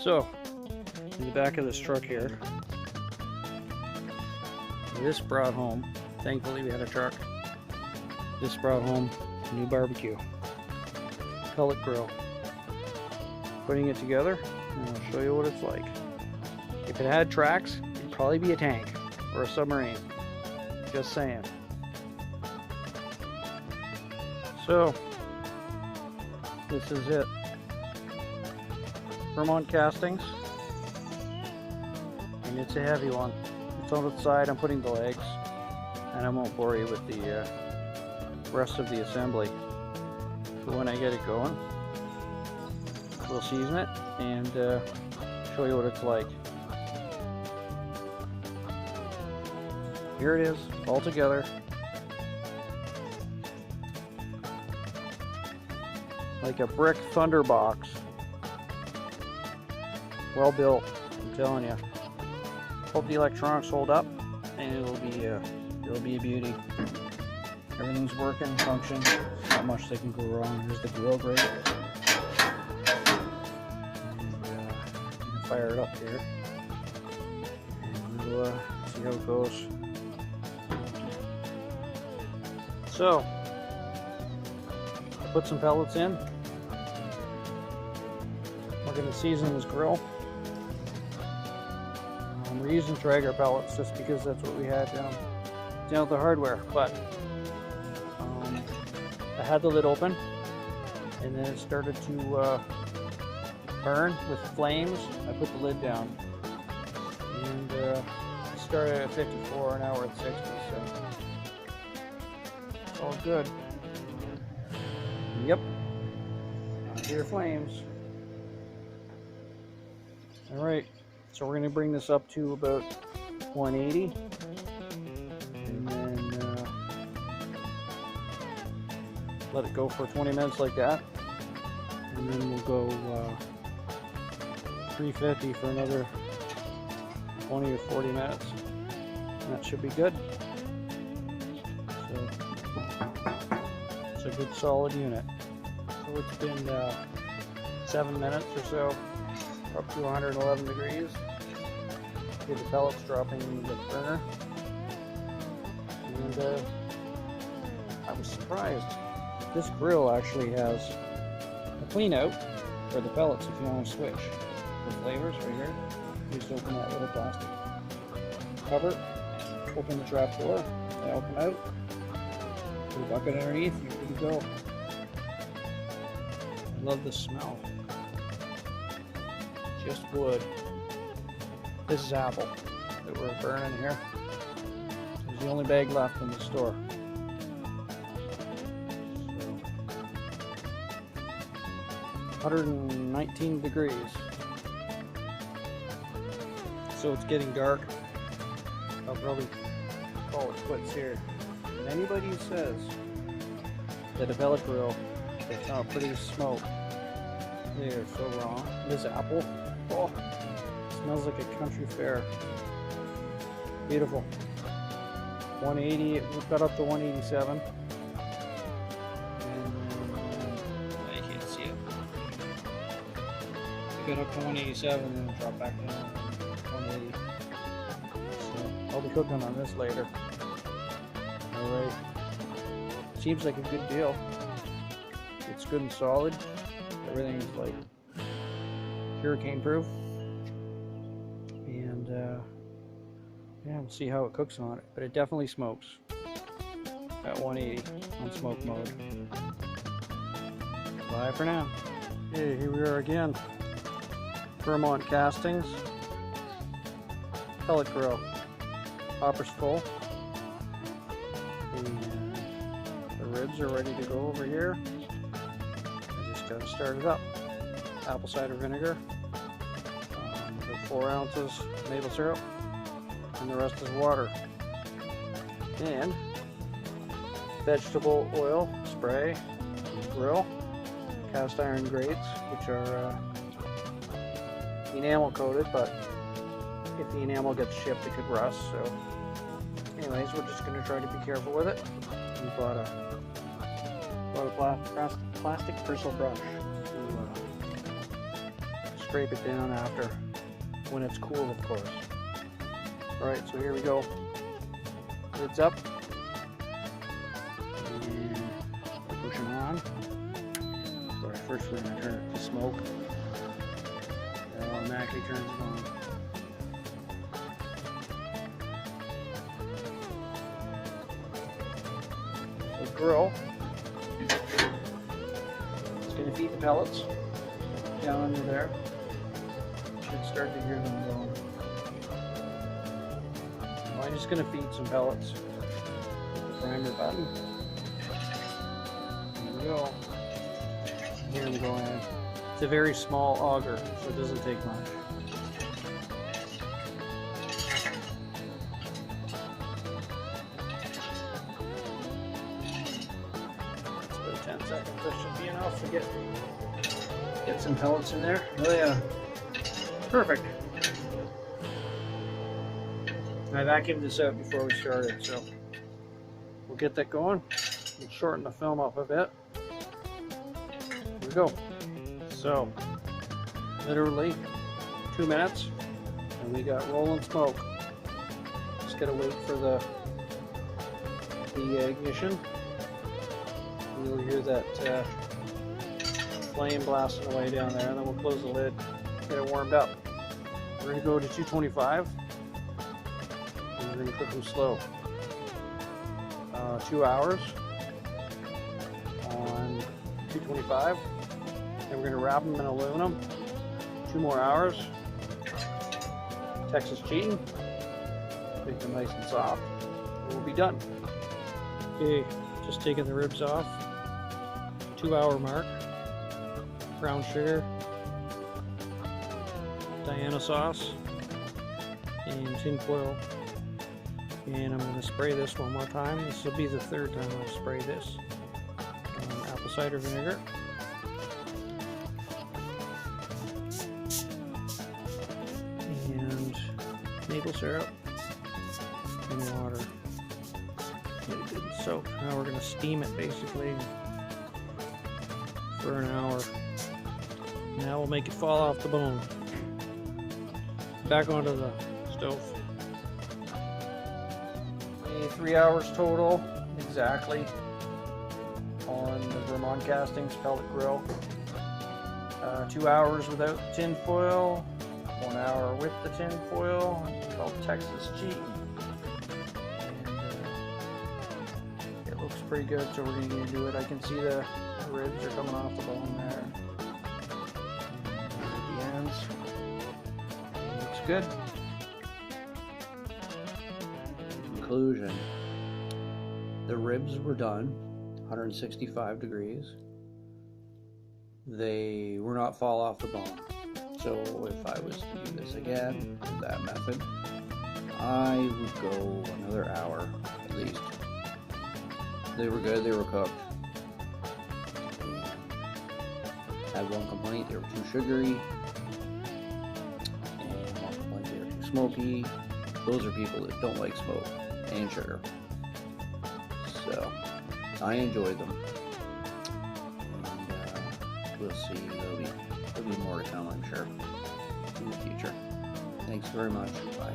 So, in the back of this truck here, this brought home, thankfully we had a truck, this brought home a new barbecue, pellet grill. Putting it together, and I'll show you what it's like. If it had tracks, it'd probably be a tank or a submarine. Just saying. So, this is it. Vermont Castings, and it's a heavy one. It's on its side. I'm putting the legs, and I won't bore you with the rest of the assembly. But when I get it going, we'll season it and show you what it's like. Here it is, all together. Like a brick thunderbox. Well built, I'm telling you. Hope the electronics hold up, and it'll be a beauty. Everything's working, function. Not much that can go wrong. Here's the grill grate. Fire it up here, and we'll see how it goes. So, I put some pellets in. We're going to season this grill. We're using Traeger pellets just because that's what we had down at the hardware. But I had the lid open, and then it started to burn with flames. I put the lid down, and it started at 54, and now we're at 60, so it's all good. Yep, I hear flames. Alright, so we're going to bring this up to about 180, and then let it go for 20 minutes like that, and then we'll go 350 for another 20 or 40 minutes, and that should be good. So it's a good solid unit. So it's been 7 minutes or so, up to 111 degrees. Get the pellets dropping in the burner, and I was surprised. This grill actually has a clean out for the pellets if you want to switch. The flavors right here. You just open that little plastic cover, open the trap door, they open out, put a bucket underneath, you're good to go. I love the smell. Just wood. This is apple that we're burning here. It's the only bag left in the store. So, 119 degrees. So it's getting dark. I'll probably call it quits here. And anybody who says that a pellet grill is not pretty smoke, they are so wrong. This apple, oh, smells like a country fair. Beautiful. 180, we've got up to 187. And I can't see it. We got up to 187 and then drop back down. 180. So I'll be cooking on this later. Alright. Seems like a good deal. It's good and solid. Everything's like hurricane proof. And yeah, we'll see how it cooks on it. But it definitely smokes at 180 on smoke mode. Bye for now. Okay, here we are again. Vermont Castings Pellet Grill. Hopper's full. And the ribs are ready to go over here. I just got to start it up. Apple cider vinegar. About 4 ounces maple syrup. And the rest is water. And vegetable oil spray. Grill. Cast iron grates, which are enamel coated, but if the enamel gets shipped, it could rust. So anyways, we're just going to try to be careful with it. We bought a plastic bristle brush to scrape it down after, when it's cool, of course. Alright, so here we go. Lids up. And we're pushing on. So first we're going to turn it to smoke. It automatically turns it on. So grill. It's going to feed the pellets down under there. You should start to hear them going. I'm just going to feed some pellets. The primer button. There we go. Here we go in. It's a very small auger, so it doesn't take much. That's about 10 seconds. That should be enough to get some pellets in there. Oh yeah. Perfect. I vacuumed this out before we started, so we'll get that going. We'll shorten the film up a bit. Here we go. So, literally 2 minutes, and we got rolling smoke. Just gotta wait for the ignition. You'll hear that flame blasting away down there, and then we'll close the lid, get it warmed up. We're gonna go to 225. We're going to cook them slow. 2 hours on 225. And we're going to wrap them in aluminum. 2 more hours. Texas cheating. Make them nice and soft. And we'll be done. Okay, just taking the ribs off. 2 hour mark. Brown sugar. Diana sauce. And tin foil. And I'm going to spray this one more time. This will be the 3rd time I've sprayed this. Apple cider vinegar. And maple syrup. And water. Get it good and soaked. Now we're going to steam it basically for an hour. Now we'll make it fall off the bone. Back onto the stove. 3 hours total, exactly, on the Vermont Castings Pellet Grill. 2 hours without tin foil, 1 hour with the tin foil. It's called Texas cheating. And it looks pretty good, so we're going to do it. I can see the ribs are coming off the bone there. And the ends. It looks good. Conclusion. The ribs were done 165 degrees. They were not fall off the bone. So if I was to do this again with that method, I would go another hour at least. They were good, they were cooked. I had one complaint, they were too sugary. And one complaint, they were too smoky. Those are people that don't like smoke and sugar. So I enjoyed them, and we'll see. There'll be more to come, I'm sure, in the future. Thanks very much. Bye.